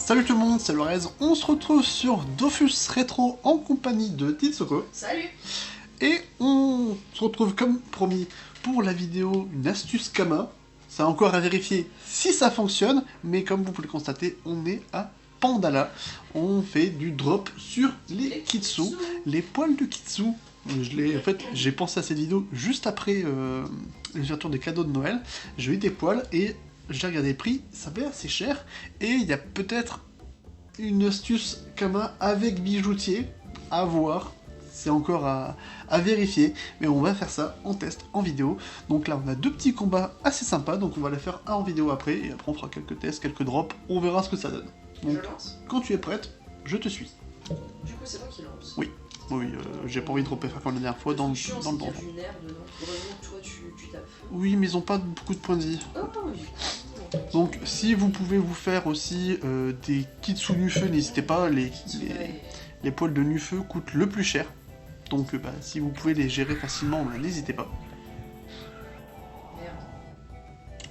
Salut tout le monde, c'est Lorez, on se retrouve sur Dofus Retro en compagnie de Titsoko. Salut. Et on se retrouve comme promis pour la vidéo une astuce Kama. C'est encore à vérifier si ça fonctionne, mais comme vous pouvez le constater, on est à Pandala. On fait du drop sur les Kitsu, les poils de Kitsu. En fait, j'ai pensé à cette vidéo juste après l'ouverture des cadeaux de Noël. J'ai eu des poils et j'ai regardé les prix, ça fait assez cher. Et il y a peut-être une astuce Kama avec bijoutier à voir. C'est encore à vérifier, mais on va faire ça en test, en vidéo. Donc là, on a deux petits combats assez sympas, donc on va les faire un en vidéo après, et après on fera quelques tests, quelques drops, on verra ce que ça donne. Donc, je lance. quand tu es prête, je te suis. Du coup, c'est moi qui lance. Oui, oui, j'ai pas envie de dropper faire comme la dernière fois dans le chiant, dans le c'est banc. qu'il y a du nerf dedans. Heureusement que toi, tu taffes. Oui, mais ils ont pas beaucoup de points de vie. Oh oui. Donc, si vous pouvez vous faire aussi des Kitsu Nufeu, n'hésitez pas, les poils de Nufeu coûtent le plus cher. Donc bah, si vous pouvez les gérer facilement, bah, n'hésitez pas. Merde.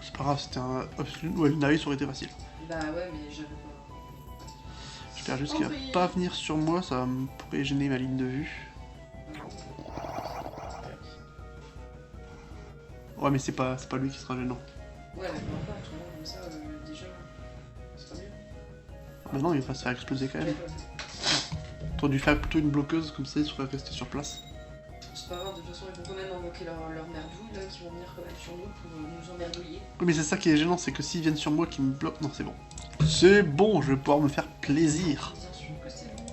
C'est pas grave, c'était un... Ouais, une nariz aurait été facile. Bah ouais, mais j'avais pas... J'espère juste qu'il va pas venir sur moi, ça pourrait gêner ma ligne de vue. Ouais, mais c'est pas lui qui sera gênant. Ouais, mais pourquoi tout le monde comme ça, déjà, c'est pas mieux. Bah non, il va se faire exploser quand même. T'aurais dû faire plutôt une bloqueuse, comme ça il serait resté sur place. C'est pas grave, de toute façon, ils vont quand même invoquer leur merdouille, là, qui vont venir quand même sur nous pour nous emmerdouiller. Oui, mais c'est ça qui est gênant, c'est que s'ils viennent sur moi, qu'ils me bloquent... Non, c'est bon. C'est bon, je vais pouvoir me faire plaisir. Bien sûr que c'est bon.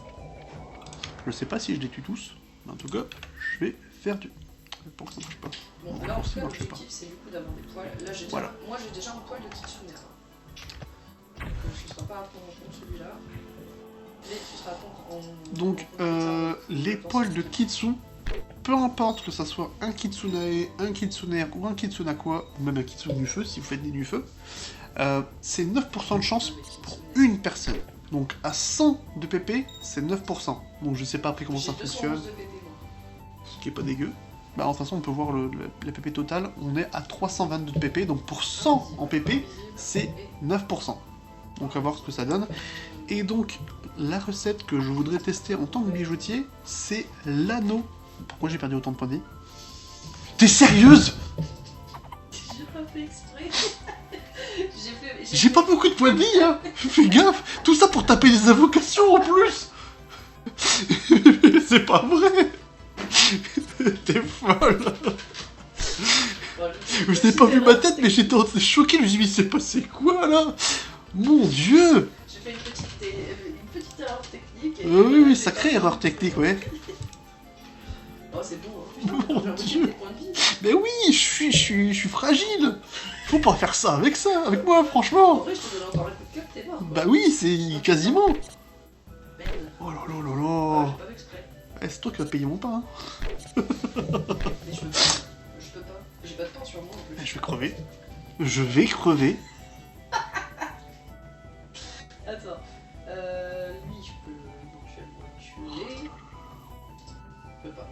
Je sais pas si je les tue tous, mais en tout cas, je vais faire du... Pourquoi ça marche pas? Bon, là, en tout cas, l'objectif, c'est du coup d'avoir des poils. Là, j'ai déjà... Moi, j'ai déjà un poil de Kitsune. Donc, je ne serai pas à prendre en compte celui-là. Mais tu seras à prendre en... Donc, les poils de Kitsu, peu importe que ça soit un Kitsunae, un Kitsuner ou un Kitsunakwa, ou même un Kitsu du feu, si vous faites des du feu, c'est 9% de chance pour une personne. Donc, à 100 de PP, c'est 9%. Donc, je sais pas après comment ça fonctionne. Ce qui est pas dégueu. Bah, de toute façon, on peut voir la PP totale, on est à 322 de PP, donc pour 100 en PP, c'est 9%. Donc, à voir ce que ça donne. Et donc, la recette que je voudrais tester en tant que bijoutier, c'est l'anneau. Pourquoi j'ai perdu autant de points de vie? T'es sérieuse? J'ai pas fait exprès. J'ai pas beaucoup de points de vie, hein. Fais gaffe. Tout ça pour taper des invocations en plus. C'est pas vrai. T'es folle. Je n'ai pas vu ma tête, mais j'étais choqué. Je me suis dit, mais c'est passé quoi là? Mon dieu. J'ai fait une petite erreur technique. Et oui, sacrée erreur technique, ouais. Oh, c'est bon, hein. Mon dieu. Des points de vie. Mais oui, je suis fragile. Faut pas faire ça, avec moi, franchement. En vrai, je te donne encore un coup de cœur, t'es mort. Bah oui, c'est quasiment. Merde. Oh là là là Ah, là. j'ai pas fait exprès. C'est toi qui vas payer mon pain. Hein. Mais je peux pas. J'ai pas de pain sur moi en plus. Je vais crever. Je vais crever. Attends. Lui, je peux éventuellement le tuer. Je peux pas.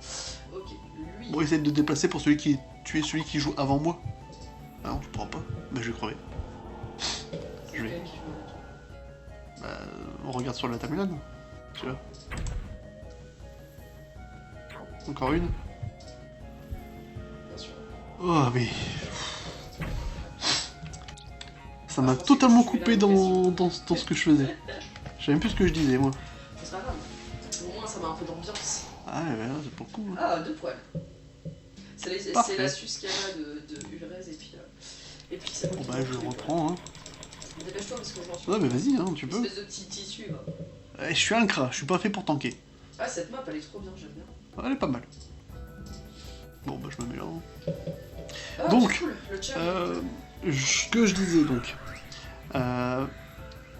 Ok, lui. Bon, essaye de te déplacer pour tuer celui qui joue avant moi. Ah non, tu pourras pas. Bah, je vais crever. Je vais. Bah, on regarde sur la timeline. Tu vois. Encore une. Bien sûr. Oh, mais. Ça m'a totalement coupé dans ce que je faisais. Je savais même plus ce que je disais, moi. C'est pas grave. Au moins, ça m'a un peu d'ambiance. Ah, ouais, c'est pas cool. Ah, 2 poils. C'est l'astuce qu'il y a de Ulrez et puis c'est bon, bah, je reprends, hein. Dépêche-toi parce que je m'en suis. Ouais, mais vas-y, hein, tu peux. Une espèce de petit tissu, là. Je suis un crat, je suis pas fait pour tanker. Ah, cette map, elle est trop bien, j'aime bien. Elle est pas mal. Bon, bah, je me mets là. Ah, Donc, cool. Le chat, ce que je disais donc,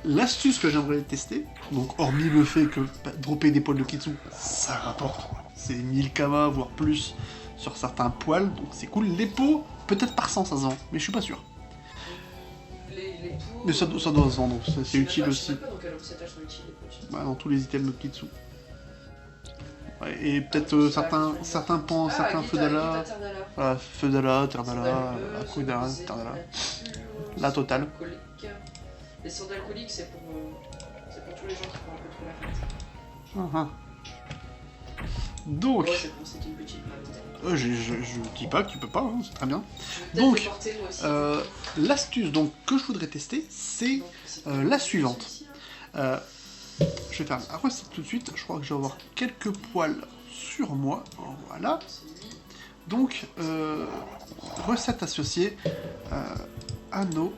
l'astuce que j'aimerais tester, donc hormis le fait que dropper des poils de Kitsu, ça rapporte, c'est 1000 kama voire plus sur certains poils, donc c'est cool. Les peaux, peut-être par 100 ça se vend, mais je suis pas sûr. les peaux... Mais ça doit se vendre, c'est utile aussi. Je sais pas dans quel offset elles sont utiles, les peaux. Bah, dans tous les items de Kitsu. Ouais, et peut-être certains feux d'Ala, voilà, feux d'Ala, terre d'Ala, accro d'Ala, terre d'Ala. La totale. Les sondes alcooliques, c'est pour C'est pour tous les gens qui font un peu trop la fête. Donc, Oh, c'est bon, c'est une petite map. je dis pas que tu peux pas, hein, c'est très bien. Je vais Donc, peut-être le porter, moi aussi. l'astuce donc que je voudrais tester, c'est Donc, c'est la suivante. ici, hein. Je vais faire la recette tout de suite. Je crois que je vais avoir quelques poils sur moi. Voilà. C'est lui. Donc, recette associée, anneau,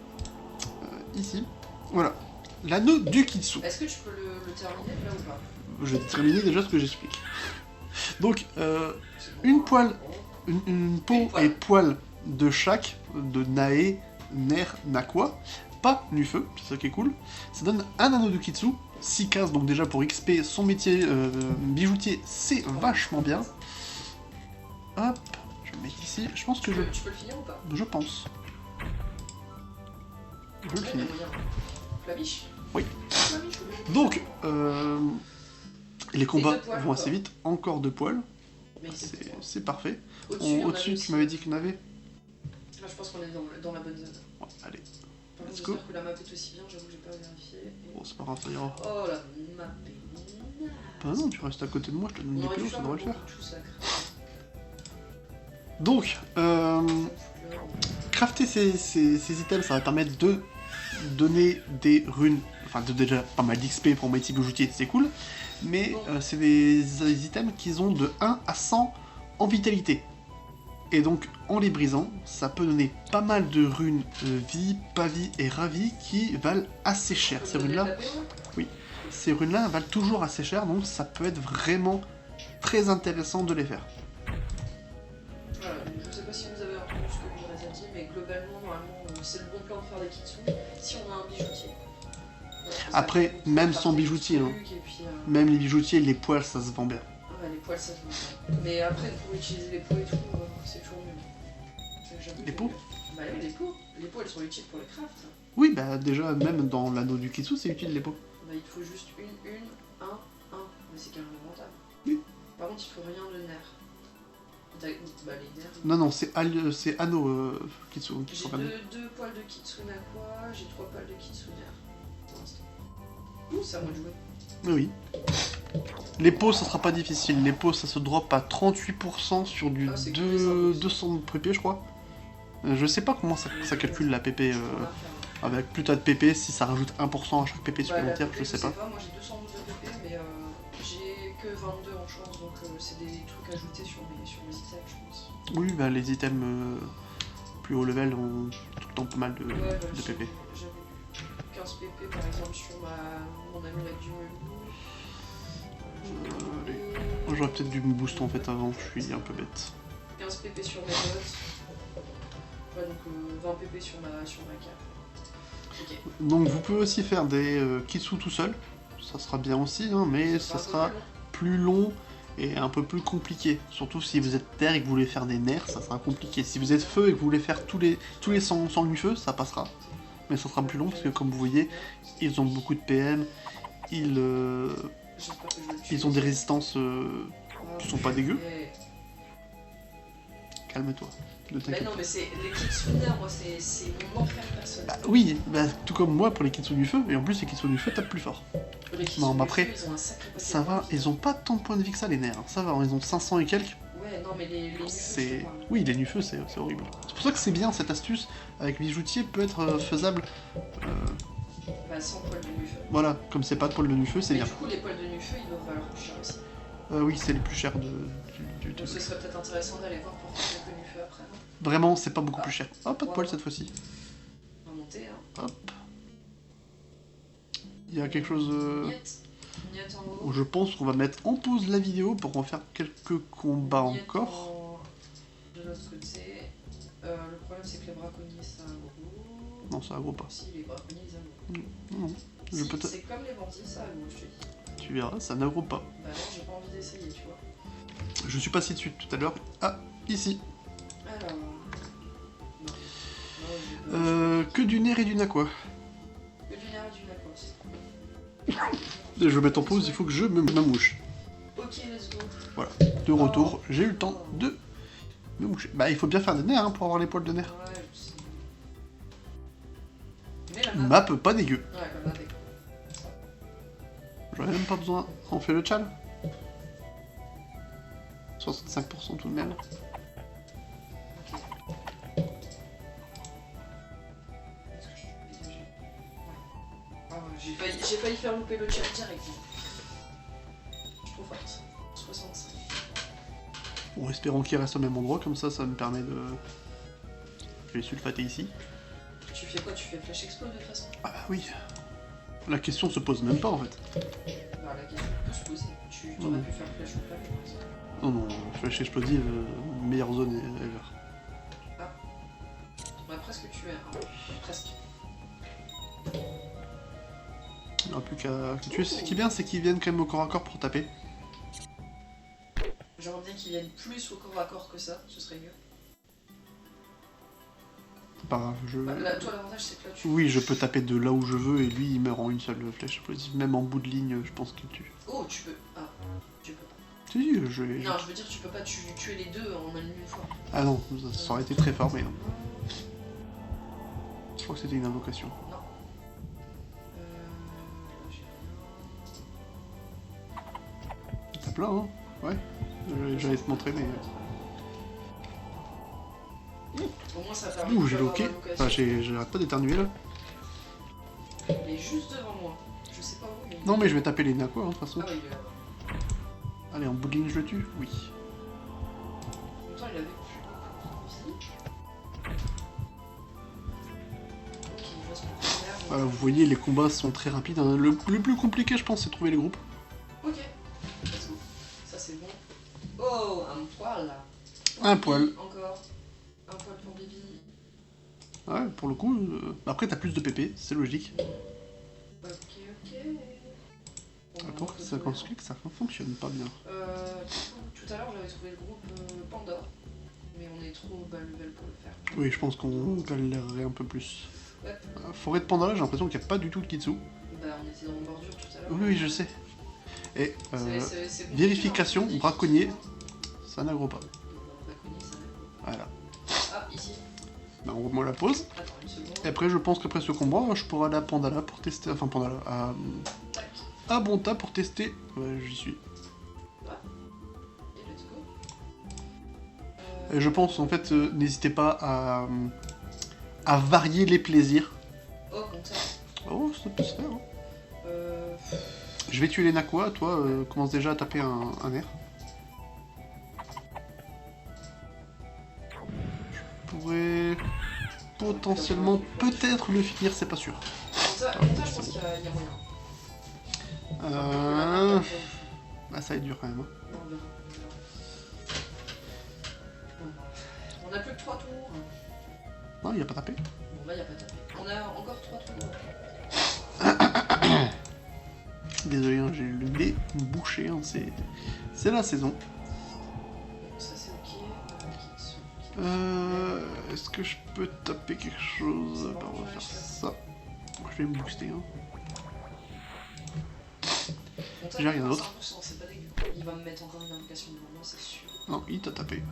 ici. Voilà. L'anneau du Kitsu. Est-ce que tu peux le terminer là ou pas? Je vais terminer déjà ce que j'explique. Donc, C'est bon. une poêle, Bon. une peau Une poêle. et poil de chaque, de Nae, Ner, Nakwa, pas nu feu, c'est ça qui est cool. Ça donne un anneau de Kitsu, 6 cases, donc déjà pour XP, son métier bijoutier, c'est vachement bien. Hop, je vais le mettre ici, je pense que Tu peux le finir ou pas? je pense. Je vais le Ouais, finir. mais regarde. Flaviche. Oui. Flaviche, oui. Donc, les combats deux poils, vont assez quoi. vite, encore 2 poils, Mais c'est c'est parfait. au-dessus, il y en a Au-dessus, aussi. tu m'avais dit qu'il y en avait. Là, je pense qu'on est dans la bonne zone. Ouais, allez, Par Let's contre, go. j'espère que la map est aussi bien, j'avoue que j'ai pas vérifié. Et- bon, c'est pas grave, ça ira. Oh la map est naze. Bah non, tu restes à côté de moi, je te donne On des aurait dû PO, ça faire devrait le faire. tout sacré. Donc, crafter ces items, ça va permettre de donner des runes, enfin de déjà pas mal d'XP pour métier bijoutier, c'est cool, mais c'est des items qui ont de 1 à 100 en vitalité. Et donc, en les brisant, ça peut donner pas mal de runes vie, pas vie et ravi qui valent assez cher. Ces runes-là, ces runes-là valent toujours assez cher, donc ça peut être vraiment très intéressant de les faire. Voilà, je sais pas si vous avez entendu ce que Jurez a dit, mais globalement, normalement, c'est le bon plan de faire des kitsune si on a un bijoutier. Voilà, ça Après, fait même faire sans des bijoutier, trucs, hein. et puis, Même les bijoutiers, les poils, ça se vend bien. ouais, les poils, ça se voit. Mais après, pour utiliser les pots et tout, c'est toujours mieux. J'avoue Les que- pots Bah oui, les pots. Les pots, elles sont utiles pour les crafts. Oui, bah déjà, même dans l'anneau du Kitsu, c'est utile les pots. Bah, il te faut juste un. Mais c'est carrément rentable. Oui. Par contre, il faut rien de nerf. Bah, les nerfs. Non, non, c'est anneau Kitsu qui J'ai sont anneaux. deux poils de kitsune aqua, j'ai 3 poils de kitsune nerf. Pour l'instant. Ouh, c'est à moi de jouer. Oui. Les pots, ça sera pas difficile. Les pots, ça se drop à 38% sur du Ah, c'est que les impôts. 200 pp, je crois. Je sais pas comment ça calcule la pp. Avec plus t'as de pp, si ça rajoute 1% à chaque pp supplémentaire, je sais pas. Moi j'ai 212 de PP, mais j'ai que 22 en chance, donc c'est des trucs ajoutés sur mes items, je pense. Oui, bah les items plus haut level ont tout le temps pas mal de pp. J'avais 15 PP par exemple sur mon amulette du melou. Moi j'aurais peut-être dû me booster en fait avant, je suis un peu bête. 15 PP sur mes notes. Ouais, donc 20 PP sur ma cape. Ok. Donc vous pouvez aussi faire des Kitsu tout seul, ça sera bien aussi, hein, mais ça sera plus long et un peu plus compliqué. Surtout si vous êtes terre et que vous voulez faire des nerfs, ça sera compliqué. Si vous êtes feu et que vous voulez faire tous les sans du feu, ça passera. Mais ça sera plus long parce que comme vous voyez, ils ont beaucoup de PM, ils ont des résistances qui sont pas dégueu. Calme-toi, ne Bah t'inquiète non, pas. mais c'est les kitsuners, moi c'est mon enfer personnel. Bah oui, bah, tout comme moi pour les Kitsu du feu, et en plus les Kitsu du feu tapent plus fort. Les Non, mais kitsuners, après, ils ont un sacré paquet ça de va, points de vie. ils ont pas tant de points de vie que ça les nerfs, hein. Ça va, hein, ils ont 500 et quelques. Ouais, non, mais les nus, C'est... je parle. Oui, les nu-feu, c'est horrible. C'est pour ça que c'est bien, cette astuce avec bijoutier peut être faisable. Bah, sans poils de nu-feu. Voilà, comme c'est pas de poil de nu-feu, c'est Mais bien. du coup, les poils de nu-feu, ils doivent valoir plus cher aussi. Oui, c'est les plus chers du Donc ce serait peut-être intéressant d'aller voir pour faire le nu-feu après, non? Vraiment, c'est pas beaucoup plus cher. Oh, pas de poil cette fois-ci. On va monter, hein. Hop. Il y a quelque chose... Niet en haut. où je pense qu'on va mettre en pause la vidéo pour en faire quelques combats Niet encore. de l'autre côté. Le problème, c'est que les braconniers, ça gros. Non, ça aggro pas. Si, les braconniers, ils aggro. Non, je peux te... C'est comme les bandits, ça aggro, je te dis. Tu verras, ça n'aggro pas. Bah non, j'ai pas envie d'essayer, tu vois. Je suis passé dessus tout à l'heure. Ah, ici. Alors... Non. Non, Que du nerf et du aqua. que du nerf et du nacos. Je vais mettre en pause, il faut que je me mouche. Ok, let's go. Voilà, de retour, j'ai eu le temps de me moucher. Bah, il faut bien faire des nerfs hein, pour avoir les poils de nerfs. Ouais, je sais. Mais la map... Map pas dégueu. Ouais, la map est... J'aurais même pas besoin. On fait le tchal. 65% tout de même. J'ai failli faire louper le chat direct. Je suis trop forte. 65. Bon, espérons qu'il reste au même endroit, comme ça me permet de... Je vais sulfater ici. Tu fais quoi? Tu fais flèche explode de toute façon? Ah bah oui. La question se pose même pas en fait. Bah la question peut se poser. Tu aurais pu faire flèche ou flèche, par exemple. Non, non, flèche explosive, meilleure zone ever. Ah. Bah presque tu es. Hein. Presque. Il n'y aura plus qu'à tuer. Ce qui est bien, c'est qu'ils viennent quand même au corps à corps pour taper. J'aimerais bien qu'ils viennent plus au corps à corps que ça, ce serait mieux. C'est pas grave, Bah, là, toi l'avantage c'est que là tu... Oui, je peux taper de là où je veux et lui il meurt en une seule flèche explosive. Même en bout de ligne, je pense qu'il tue. Oh, tu peux... Ah, tu peux pas. Si, Non, je veux dire, tu peux pas tuer les deux en une fois. Ah non, ça aurait été très fort, mais non. Je crois que c'était une invocation. Non. Tape là, hein. Ouais. J'allais te montrer, mais... Au moins ça permet Ouh, de j'ai avoir loqué. l'invocation. Enfin, j'arrête pas d'éternuer là. Il est juste devant moi. Je sais pas où, mais... Non, mais je vais taper les Nako, hein, de toute façon. Ah oui, il est là. Allez, en bout de ligne, je le tue. Oui. En même temps, il avait plus beaucoup de vie. Ok, il reste plus de l'air. Voilà, vous voyez, les combats sont très rapides. Hein. Le plus compliqué, je pense, c'est de trouver les groupes. Ok. Let's go. Ça, c'est bon. Oh, un poil là. Un poil. Encore. Un poil pour Bibi. Ouais, pour le coup. Après, t'as plus de PP, c'est logique. Ok, ok. D'accord, ça construit que ça fonctionne pas bien. Tout à l'heure, j'avais trouvé le groupe Panda. Mais on est trop bas level pour le faire. Oui, je pense qu'on galérerait un peu plus. Ouais. Forêt de Pandora, j'ai l'impression qu'il n'y a pas du tout de Kitsu. Bah, on était dans le bordure tout à l'heure. Oui, oui, je sais. Et C'est bon, vérification, hein, braconnier, ça n'aggro pas. Braconnier, ça n'aggro pas. Voilà. Ah, ici. Ben, on remet la pause. Attends une seconde. Et après, je pense qu'après ce combat, je pourrai aller à Pandala pour tester. Enfin, Pandala. Tac. À Bonta pour tester. Ouais, j'y suis. Et let's go. Et je pense, en fait, n'hésitez pas à varier les plaisirs. Oh, comme ça. Oh, ça peut se faire. Hein. Je vais tuer les Nakwa, toi, commence déjà à taper un air. Je pourrais potentiellement peut-être le finir, c'est pas sûr. Ça, je pense qu'il y a moyen. Bah, ça va être dur quand même. Hein. Non, on verra. On a plus que 3 tours. Non, il a pas tapé. Bon, là, il n'y a pas tapé. On a encore 3 tours. Désolé, hein, j'ai le nez bouché, hein, c'est la saison. Bon, ça, c'est ok. Est-ce que je peux taper quelque chose? Bah, on va faire ça. Je vais me booster. Hein. J'ai rien d'autre. C'est pas dégueu. Il va me mettre encore une invocation devant moi, c'est sûr. Non, il t'a tapé.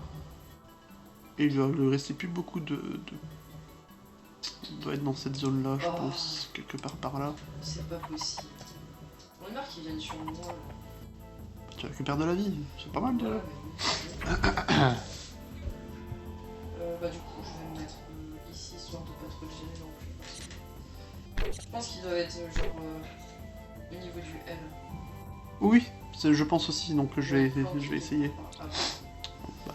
Et il va lui rester plus beaucoup de... Il doit être dans cette zone-là, je pense. Quelque part par là. C'est pas possible. On est marre qu'ils viennent sur moi. Là. Tu récupères de la vie, c'est pas mal déjà. Ouais, bah du coup, je vais me mettre ici, histoire de pas trop le gêner non plus. Je pense qu'il doit être genre au niveau du L. Oui, je pense aussi, donc je vais essayer. Bah,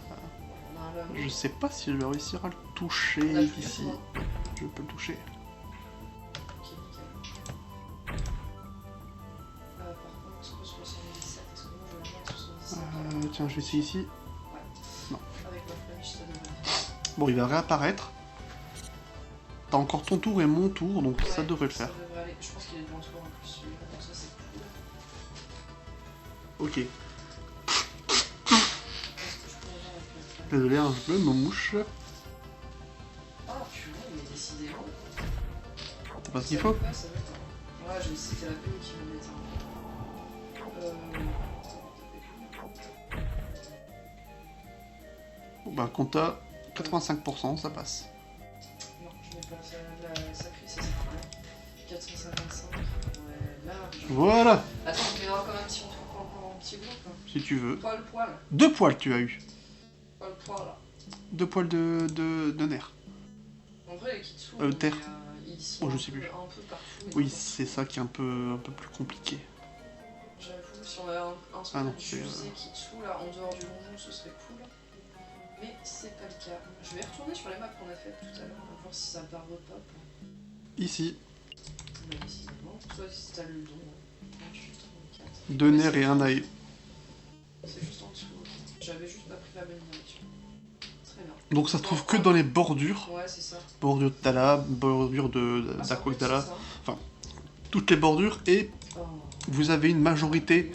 je sais pas si je vais réussir à le toucher d'ici. Je peux le toucher. Ok, nickel. Par contre, 77, est-ce que moi je vais le mettre 77? Tiens, je vais essayer ici. Ouais. Non. Avec ma flèche, ça devrait. Bon, il va réapparaître. T'as encore ton tour et mon tour, donc ça devrait le faire. Ça devrait aller. Je pense qu'il est devant toi en plus, celui-là, donc ça c'est cool. Ok. Est-ce que je peux avoir avec la flèche? Désolé, hein, je me mouche. Ah, purée, mais décidément. T'as pas ce qu'il faut? Ouais, ça va être. Ouais, je sais, c'était la PO qui me met Bon, bah, quand t'as 85%, ça passe. Non, je mets pas ça. Ça crie, ça sert à rien. 455. Ouais, large. Voilà. Attends, on verra comme un petit groupe. Si tu veux. Poil. 2 poils tu as eu. Poil là. 2 poils de nerfs. En vrai, les Kitsu, terre. ils sont je sais plus. un peu partout. Oui, c'est ça qui est un peu plus compliqué. J'avoue, si on avait un spawn d'usé Kitsu là, en dehors du donjon, ce serait cool. Mais c'est pas le cas. Je vais retourner sur les maps qu'on a faites tout à l'heure, voir si ça part repop. Ici. Bah, décidément. Soit si t'as le don. 38, 34. 2 nerfs et 1 œil. C'est juste en dessous. J'avais juste pas pris la bonne direction. Très bien. Donc ça se trouve que dans les bordures. Ouais, c'est ça. Bordure de Tala, bordure d'Aquadala. Enfin, toutes les bordures. Et vous avez une majorité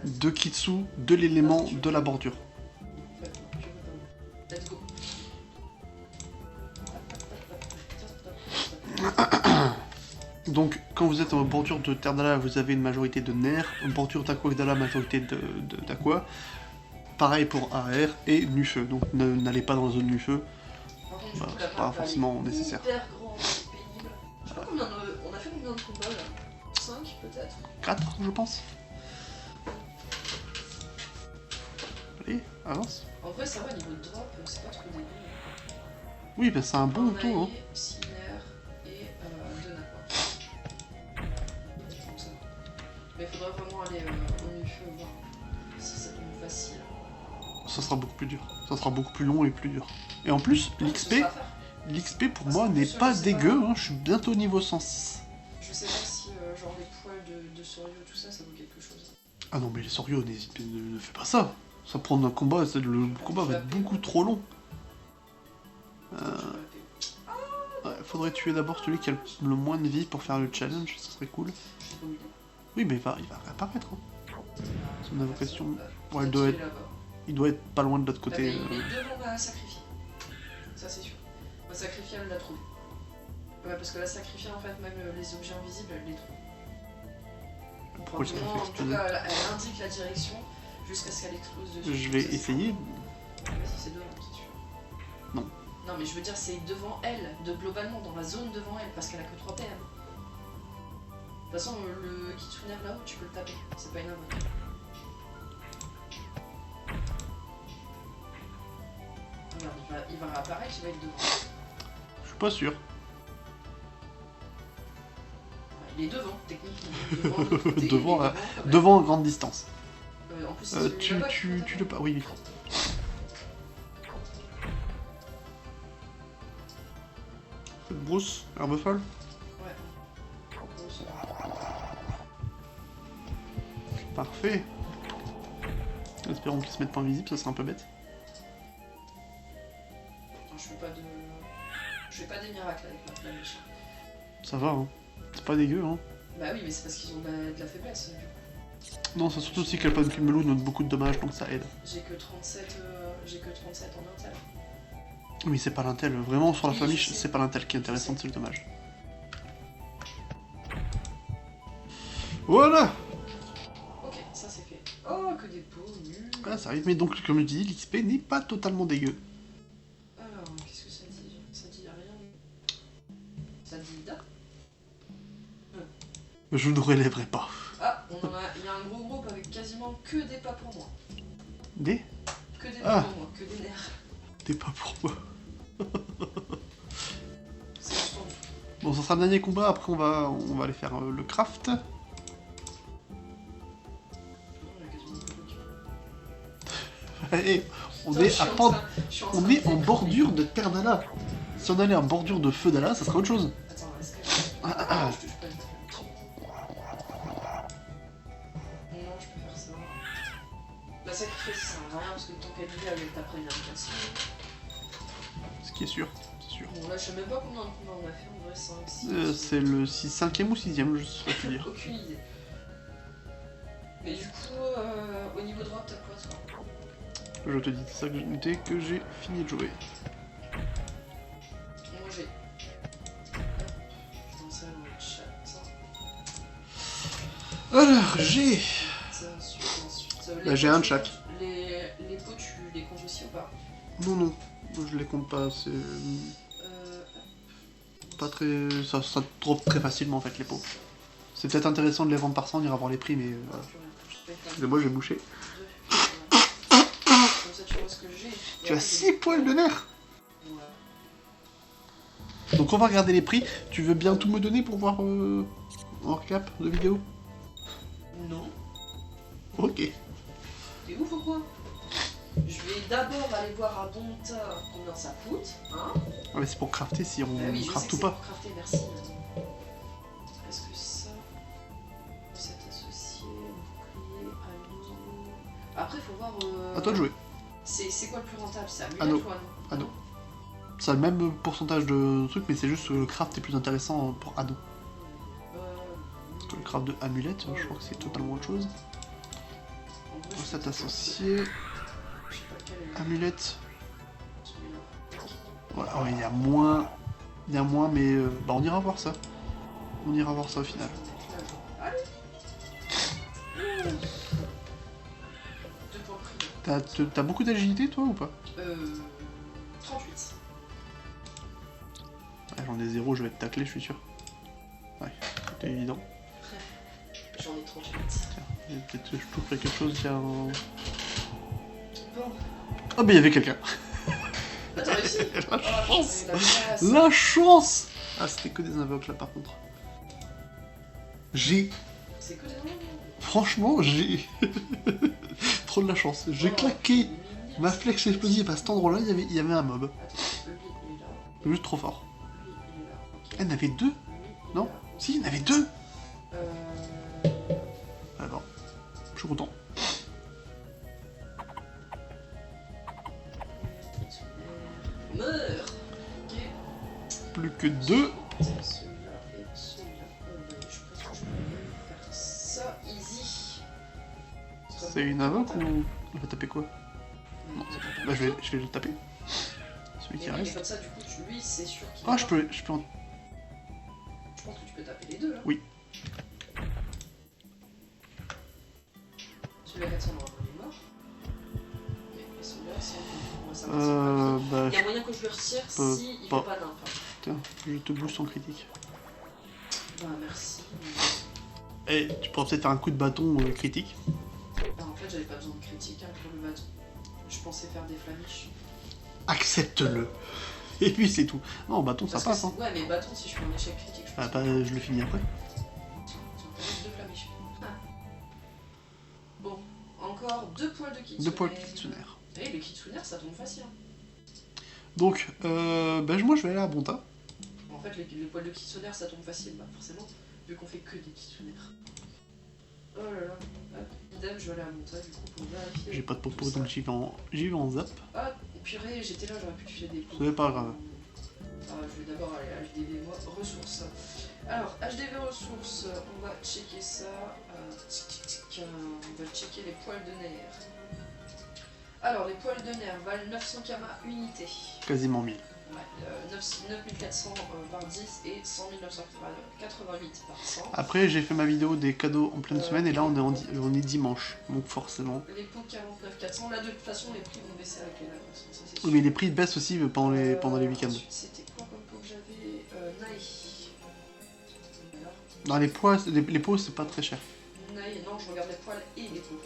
de Kitsu de l'élément de la bordure. Let's go. Donc, quand vous êtes en bordure de Terdala, vous avez une majorité de nerfs, en bordure d'Aquadala, majorité d'Aqua. Pareil pour AR et Nufeu, donc n'allez pas dans la zone Nufeu, bah, c'est pas forcément nécessaire. Hyper grand, pénible. Je sais pas combien on a fait combien de combats là 5 peut-être 4 je pense. Allez, avance. En vrai ça va, niveau de drop, c'est pas trop dégueu. Oui, bah c'est un bon taux. Hein. 6 nerfs et 2 napins. Donc ça va. Mais il faudra vraiment aller au Nufeu voir si ça tombe facile. Ça sera beaucoup plus dur. Ça sera beaucoup plus long et plus dur. Et en plus, l'XP pour moi n'est pas dégueu, hein. Je suis bientôt niveau 106. Je sais pas si genre les poils de Sorio, tout ça, ça vaut quelque chose. Ah non mais les Sorio, ne fais pas ça. Ça prend un combat, le combat va être beaucoup trop long. Ouais, faudrait tuer d'abord celui qui a le moins de vie pour faire le challenge, ça serait cool. Oui mais il va réapparaître. Hein. Son invocation... Ouais, il doit être pas loin de l'autre côté. Il est devant la sacrifier. Ça c'est sûr. La sacrifier, elle l'a trouvé. Ouais, parce que la sacrifier, en fait, même les objets invisibles, elle les trouve. Pourquoi ça fait en tout cas, elle indique la direction jusqu'à ce qu'elle explose dessus. Je vais essayer. Vas-y, c'est devant, c'est sûr. Non. Non, mais je veux dire, c'est devant elle, globalement, dans la zone devant elle, parce qu'elle a que 3 PM. De toute façon, le Kitsune là-haut, tu peux le taper. C'est pas une invoque. Il va réapparaître, il va être devant. Je suis pas sûr. Il est devant, techniquement. Devant à grande distance. En plus, tu le pas. Oui. Bruce, herbe folle. Ouais. Parfait. Espérons qu'il se mette pas invisible, ça serait un peu bête. Je fais pas des miracles avec ma flèche. Ça va, hein. C'est pas dégueu, hein. Bah oui, mais c'est parce qu'ils ont de la faiblesse, du coup. Non, c'est surtout aussi qu'Alpine Kimelou note beaucoup de dommages, donc ça aide. J'ai que 37 en intel. Oui, c'est pas l'intel. Vraiment, sur la famille, c'est pas l'intel qui est intéressant, c'est le dommage. Voilà. Ok, ça c'est fait. Oh, que des pots, nul. Ah, ça arrive, mais donc, comme je dis, l'XP n'est pas totalement dégueu. Alors, qu'est-ce que ça dit? Ça dit rien. Ça dit da. Je ne relèverai pas. Ah, il y a un gros groupe avec quasiment que des pas pour moi. Des? Que des pas pour moi, que des nerfs. Des pas pour moi. C'est juste en dessous. Bon, ça sera le dernier combat, après on va aller faire le craft. Allez, on est en bordure de Terdala. Si on allait en bordure de Feudala, ça serait autre chose. Attends, est-ce que... je touche pas le truc. Non, je peux faire ça. La sacrifice, ça sert à rien parce que tant qu'elle vit avec ta première invitation. Ce qui est sûr, c'est sûr. Bon, là, je sais même pas combien de combats on a fait, en vrai, 5, 6. C'est le 5ème ou 6ème, je saurais te dire. Aucune idée. Mais du coup, au niveau drop, t'as quoi, toi? Je te dis, c'est ça que j'ai noté, que j'ai fini de jouer. Moi, j'ai... Je pense à le chat. Alors, j'ai... Ensuite... Bah, j'ai un de chaque. Les pots, tu les comptes aussi ou pas? Non, je les compte pas, c'est... Pas très... Ça drop très facilement en fait les pots. C'est peut-être intéressant de les vendre par 100, on ira voir les prix, mais voilà. Moi, je vais boucher. Tu as 6 poils de nerfs. Donc on va regarder les prix. Tu veux bien tout me donner pour voir en recap de vidéo? Non. Ok. T'es ouf ou quoi? Je vais d'abord aller voir à Bonta combien ça coûte, hein? Ah mais c'est pour crafter si on oui, crafte ou pas. Pour crafter, merci. Est-ce que ça... Cet associé, bouclier, anneau... Après, faut voir... À toi de jouer. C'est quoi le plus rentable? C'est amulette Anneau. ou anneau? Anneau. Ça a le même pourcentage de trucs, mais c'est juste que le craft est plus intéressant pour anneau. Que le craft de amulette, je crois que c'est totalement autre chose. Cet associé... Amulette. Voilà, ouais, il y a moins... Il y a moins, mais... bah on ira voir ça. On ira voir ça au final. T'as beaucoup d'agilité toi ou pas? 38. Ouais, j'en ai 0, je vais te tacler, je suis sûr. Ouais, c'était évident. J'en ai 38. Tiens, peut-être que je trouverai quelque chose qui a un... Bon. Oh, mais il y avait quelqu'un. Ah, t'as réussi. La chance. La La chance. Ah, c'était que des invoques là par contre. J'ai... C'est que des invoques. Franchement, j'ai... Trop de la chance. J'ai claqué ma flèche explosive à cet endroit-là, il y avait un mob. Juste trop fort. Il y en avait 2? Non? Si, il y en avait 2. Ah bon, je suis content. Meurs. Plus que 2. Celui-là et celui-là. Je pense que je peux faire ça easy. C'est une invoque ou... On va taper quoi? Non. Bah je vais le taper. Celui qui reste. Comme ça, du coup, lui, c'est sûr qu'il... Ah, je peux en... Je pense que tu peux taper les deux, là. Oui. Celui-là, 400, il est mort. Et celui-là, c'est un peu... bah... Il y a moyen que je le retire si il fait pas d'imp. Tiens, je te booste en critique. Bah, merci. Eh, tu pourrais peut-être faire un coup de bâton critique. Alors, en fait, j'avais pas besoin de critique pour le bâton. Je pensais faire des flamiches. Accepte-le. Et puis c'est tout. Non, bâton ça passe. Hein. Ouais, mais bâton, si je fais un échec critique, je pense. Ah, bah, je le finis après. Deux flamiches. Ah. Bon, encore 2 poils de kitsune. 2 poils de kitsune. Et le kitsune, ça tombe facile. Donc, bah, moi je vais aller à Bonta. En fait, les poils de kitsune, ça tombe facile, bah forcément, vu qu'on fait que des kitsunaires. Oh là là. Idem, je vais aller à Bonta du coup pour vérifier. J'ai pas de popo donc j'y vais en zap. Ah, purée, j'étais là, j'aurais pu te filer des pots. C'est pas grave. Ah, je vais d'abord aller à HDV ressources. Alors, HDV ressources, on va checker ça. On va checker les poils de nerfs. Alors, les poils de nerfs valent 900 kama unité. Quasiment 1000. Ouais, 9400 par 10 et 100 988 par 100. Après, j'ai fait ma vidéo des cadeaux en pleine semaine et là on est dimanche, donc forcément. Les pots 49 400, là de toute façon les prix vont baisser avec les vacances, ça c'est sûr. Oui, mais les prix baissent aussi pendant les week-ends. Ensuite, c'était quoi comme pot que j'avais Naï. Dans les pots c'est pas très cher. Naï, non, je regarde les poils et les pots.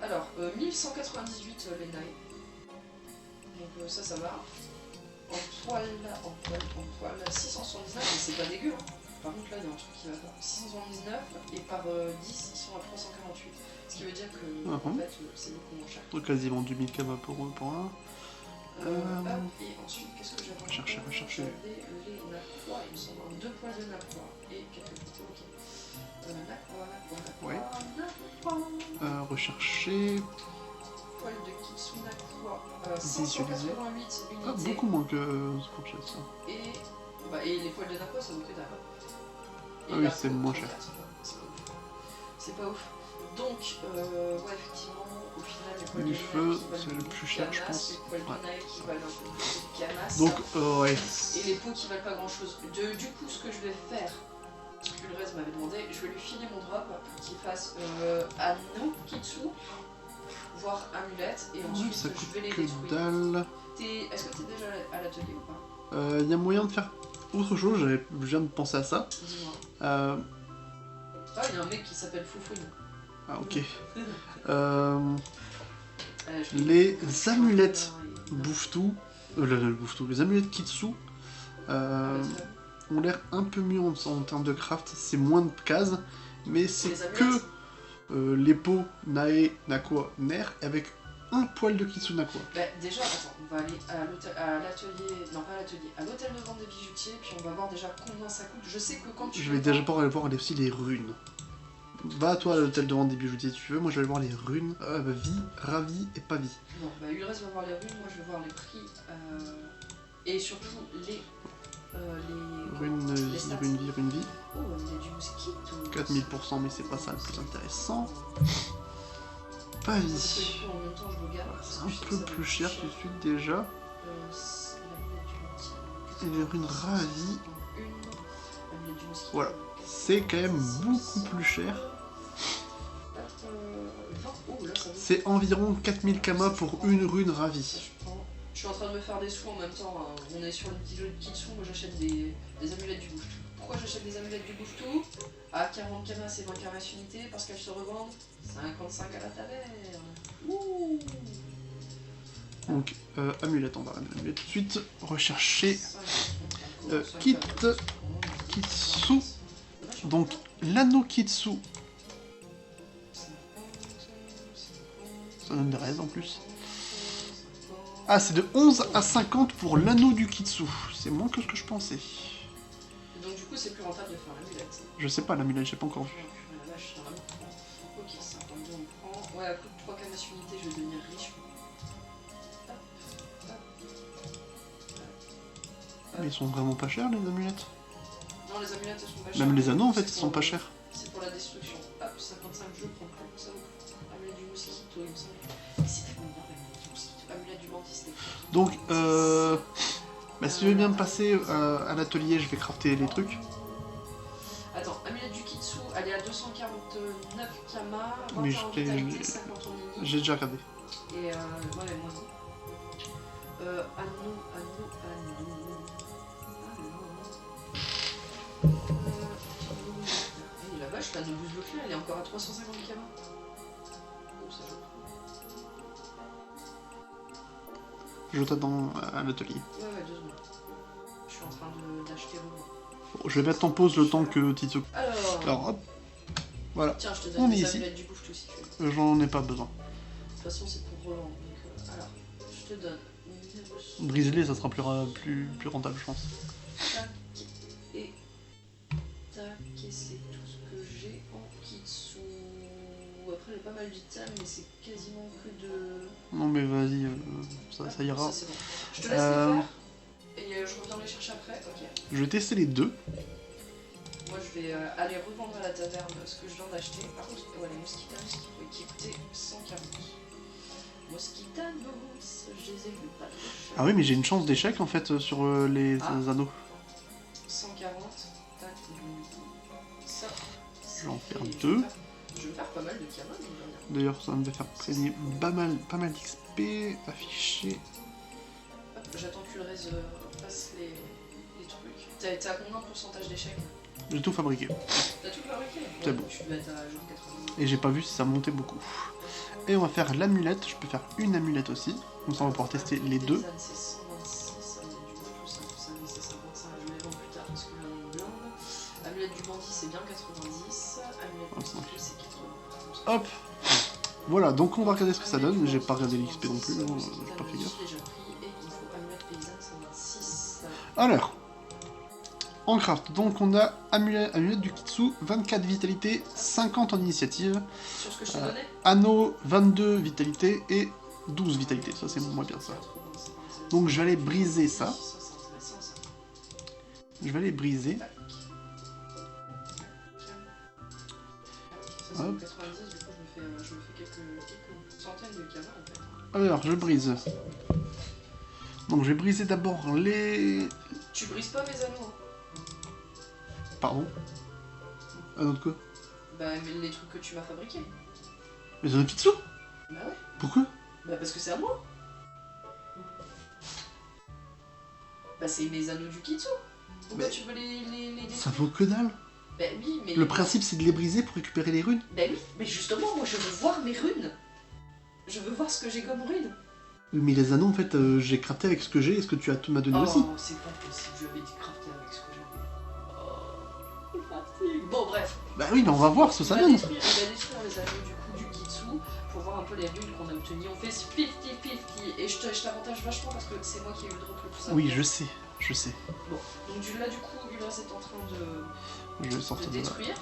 Alors, 1198 les Naï. Donc ça va. En poil, 679, mais c'est pas dégueu. Hein. Par contre, là, il y a un truc qui va pas. 679 et par 10, ils sont à 348. Ce qui veut dire que, en fait, c'est beaucoup moins cher. Donc quasiment 2000 kama pour un. Et ensuite, qu'est-ce que j'avais Rechercher. J'avais les napois, il me semble, 2 poils de napois et quelques photos, ok. Napois. Rechercher. Poil de kitsune napois. Visualiser. 588 unités. Ah, beaucoup moins que Scorchet, ça. Et les poils de napois, ça vaut que dalle. Ah oui, c'est moins cher. C'est pas ouf. Donc, ouais, effectivement, au final, les poils Du de feu, Naï c'est le plus cher, je pense. Les poils de Naï qui valent un peu plus de Camas. Donc, ouais. Et les pots qui valent pas grand chose. Du coup, ce que je vais faire, ce que le reste m'avait demandé, je vais lui filer mon drop pour qu'il fasse anneau, kitsu, voire amulette, et ensuite ça je vais les coûte que détruire. dalle. Est-ce que t'es déjà à l'atelier ou pas? Y a moyen de faire autre chose, je viens de penser à ça. Dis-moi. Ah, il y a un mec qui s'appelle Foufoune. Ah, ok. Les amulettes bouffe-tout, les amulettes Kitsu ont l'air un peu mieux en termes de craft. C'est moins de cases, mais c'est que les pots Nae, Nakua, Ner, avec un poil de Kitsu Nakua. Bah, déjà, attends, on va aller à l'atelier, non pas à l'atelier, à l'hôtel de vente des bijoutiers, puis on va voir déjà combien ça coûte. Je sais que quand tu... Je vais déjà aller voir aussi les runes. Va toi à l'hôtel de vente des bijoutiers si tu veux, moi je vais aller voir les runes. Vie, ravi et pas vie. Non, bah Ulrez va voir les runes, moi je vais voir les prix, et surtout les runes vie, rune vie. Oh, il y a du mosquito. 4000%, mais c'est pas ça le plus intéressant. Pas vie. C'est un peu plus cher tout de suite déjà. Et les runes ravi. Voilà. C'est quand même beaucoup plus cher. C'est environ 4000 kama pour une rune ravie. Je suis en train de me faire des sous en même temps. Hein. On est sur le petit jeu de Kitsu, moi j'achète des amulettes du bouche. Pourquoi j'achète des amulettes du bouche tout? À 40 kama c'est 20 kama unité parce qu'elles se revendent 55 à la taverne. Ouh. Donc, amulette, on va regarder tout de suite. Rechercher Kitsu. Donc, l'anneau Kitsu. Ça donne des raises en plus. Ah, c'est de 11 à 50 pour l'anneau du Kitsu. C'est moins que ce que je pensais. Donc du coup, c'est plus rentable de faire l'amulette. Je sais pas, l'amulette, j'ai pas encore vu. Ok, 52 on prend. Ouais, à coup de 3 camas unités, je vais devenir riche. Mais ils sont vraiment pas chers, les amulettes. Non, les amulettes, elles sont pas chères. Même les anneaux, en fait, ils sont pas chers. C'est pour la destruction. Hop, 55 je prends plus. Ça vaut. Amulette du mosquito, il me semble. Mais c'était combien l'amulette du mosquito? Amulette du dentiste, c'était Donc, bah, si tu veux bien me passer à l'atelier, je vais crafter les trucs. Attends, amulette du Kitsu, elle est à 249 kama, 21 Mais vitalité, 50 en mini. j'ai déjà regardé. Et ouais, moi non. Anneau. Et la vache, la Nobus Leclerc, elle est encore à 350 kama. Oh, ça joue. Je t'attends à l'atelier. Ouais, 2 secondes. Je suis en train d'acheter Bon, je vais mettre en pause le temps que Titsu... Alors, hop. Voilà. Tiens, je te donne des amulettes du bouffe tout si tu veux. J'en ai pas besoin. De toute façon, c'est pour revendre. Donc, alors, je te donne. Brise-les, ça sera plus rentable, je pense. Tac. Et. Tac. Et c'est tout ce que j'ai en Kitsu. Après, il y a pas mal d'items, mais c'est quasiment que de. Non, mais vas-y, ça ira. Ça, c'est bon. Je te laisse les faire. Et je reviens les chercher après. Ok. Je vais tester les deux. Moi, je vais aller revendre à la taverne ce que je viens d'acheter. Par contre, ouais, les mosquitanos qui coûtaient 140. Mosquitanos, je les ai vus pas trop cher. Ah oui, mais j'ai une chance d'échec en fait sur les anneaux. 140. Tac. Ça. Je vais en faire deux. Je vais faire pas mal de camas, D'ailleurs, ça me fait faire gagner pas mal d'XP. Affiché. J'attends que Ulrez fasse les trucs. T'as combien de pourcentage d'échec? J'ai tout fabriqué. T'as tout fabriqué? C'est bon. Tu dois être à genre 90. Et j'ai pas vu si ça montait beaucoup. Et on va faire l'amulette. Je peux faire une amulette aussi. Comme ça, on va pouvoir tester les deux. C'est 126, amulette du bouche, c'est 55. Je vais les vendre plus tard parce que j'en ai une blinde. Amulette du bandit, c'est bien 90. Amulette du mosquito, c'est 80. Hop. Voilà, donc on va regarder ce que ça donne. J'ai pas regardé l'XP non plus, j'ai pas fait gaffe. Alors, en craft, donc on a amulette du Kitsu, 24 vitalité, 50 en initiative. Sur ce que je t'ai donné Anneau, 22 vitalité et 12 vitalité. Ça, c'est moins bien ça. Donc je vais aller briser ça. Je vais aller briser. Hop. Alors, je brise. Donc, je vais briser d'abord les... Tu brises pas mes anneaux, hein. Pardon? Anneaux de quoi? Bah, mais les trucs que tu m'as fabriqués. Les anneaux Kitsu? Bah ouais. Pourquoi? Bah parce que c'est à moi. Bah c'est mes anneaux du Kitsu. Pourquoi tu veux les Ça vaut que dalle. Ben oui, mais... Le principe, c'est de les briser pour récupérer les runes. Ben oui, mais justement, moi je veux voir mes runes. Je veux voir ce que j'ai comme runes. Oui, mais les anneaux, en fait, j'ai crafté avec ce que j'ai et ce que tu m'as donné aussi. Oh, c'est pas possible, je vais crafter avec ce que j'avais. Oh, le crafting. Bon, bref. Bah oui, mais on va voir ce que ça donne. Il va détruire les anneaux du coup du Kitsu pour voir un peu les runes qu'on a obtenues. On fait 50-50 et je t'avantage vachement parce que c'est moi qui ai eu le drop le plus important. Oui, je sais, je sais. Bon, donc là du coup, Ulras est en train Je vais sortir de de là. détruire.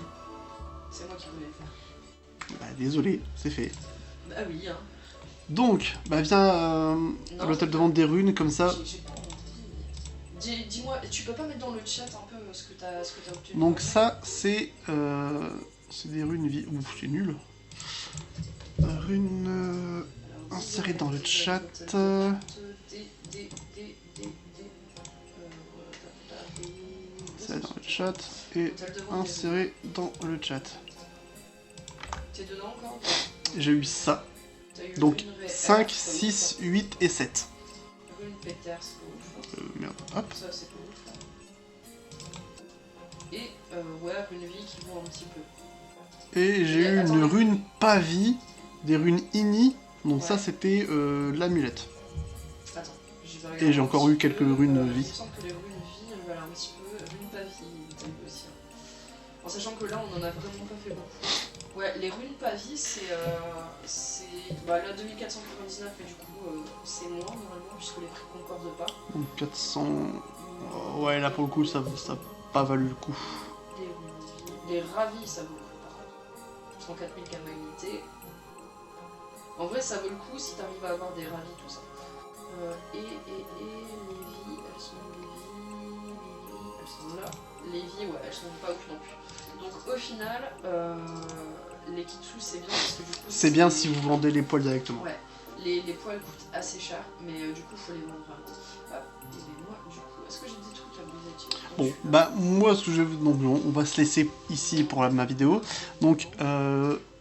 C'est moi qui voulais le faire. Bah désolé, c'est fait. Bah oui, hein. Donc, bah viens à l'hôtel de vente des runes, comme ça. J'ai pas envie. Dis-moi, tu peux pas mettre dans le chat un peu ce que t'as obtenu? Donc ça, c'est des runes vie. Ouf, c'est nul. Runes insérées dans le chat. C'est dans le chat et inséré dans le chat. T'es dedans encore? J'ai eu ça. Donc 5, 6, 8 et 7. Rune Peters, c'est ouf. Merde, hop. Ça c'est pas ouf. Et ouais, rune vie qui vaut un petit peu. Et j'ai eu une rune Pavi, des runes Ini. Donc Ouais. ça c'était l'amulette. Attends, j'y vais Et j'ai regarder encore un eu petit quelques peu. runes Il me vie. semble que les runes vie, elles valent un petit peu. Rune Pavi, t'as eu aussi. Hein. En sachant que là, on en a vraiment pas fait beaucoup. Ouais, les runes Pavi, c'est. Bah là, 2499, mais du coup, c'est moins normalement, puisque les prix concordent pas. Donc 400... ouais, là pour le coup, ça n'a pas valu le coup. Les runes vie. Les ravis, ça vaut le coup par contre. 104 000 calamité. En vrai, ça vaut le coup si t'arrives à avoir des ravis, tout ça. Les vies, elles sont où les vies, elles sont là. Les vies, ouais, elles sont pas ouf non plus. Donc au final, les kitsu c'est bien parce que du coup... C'est bien si vous vendez les poils directement. Ouais, les poils coûtent assez cher, mais du coup faut les vendre vraiment. Hop, et ben moi, du coup, est-ce que j'ai des trucs à vous dire? Bon, bah moi ce que je... Donc on va se laisser ici pour ma vidéo. Donc,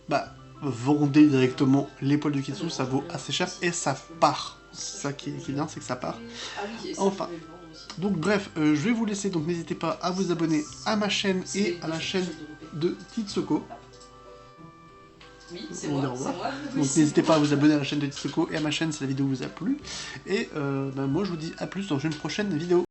bah, vendez directement les poils de kitsu, ça vaut assez cher et ça part. C'est ça qui est bien, c'est que ça part. Ah oui, et ça, Enfin. je vais le vendre aussi. Donc bref, je vais vous laisser, donc n'hésitez pas à vous abonner à ma chaîne et à la chaîne de Titsoko. Oui, c'est On moi, dit au revoir. c'est moi. Donc n'hésitez pas à vous abonner à la chaîne de Titsoko et à ma chaîne si la vidéo vous a plu. Et bah, moi je vous dis à plus dans une prochaine vidéo.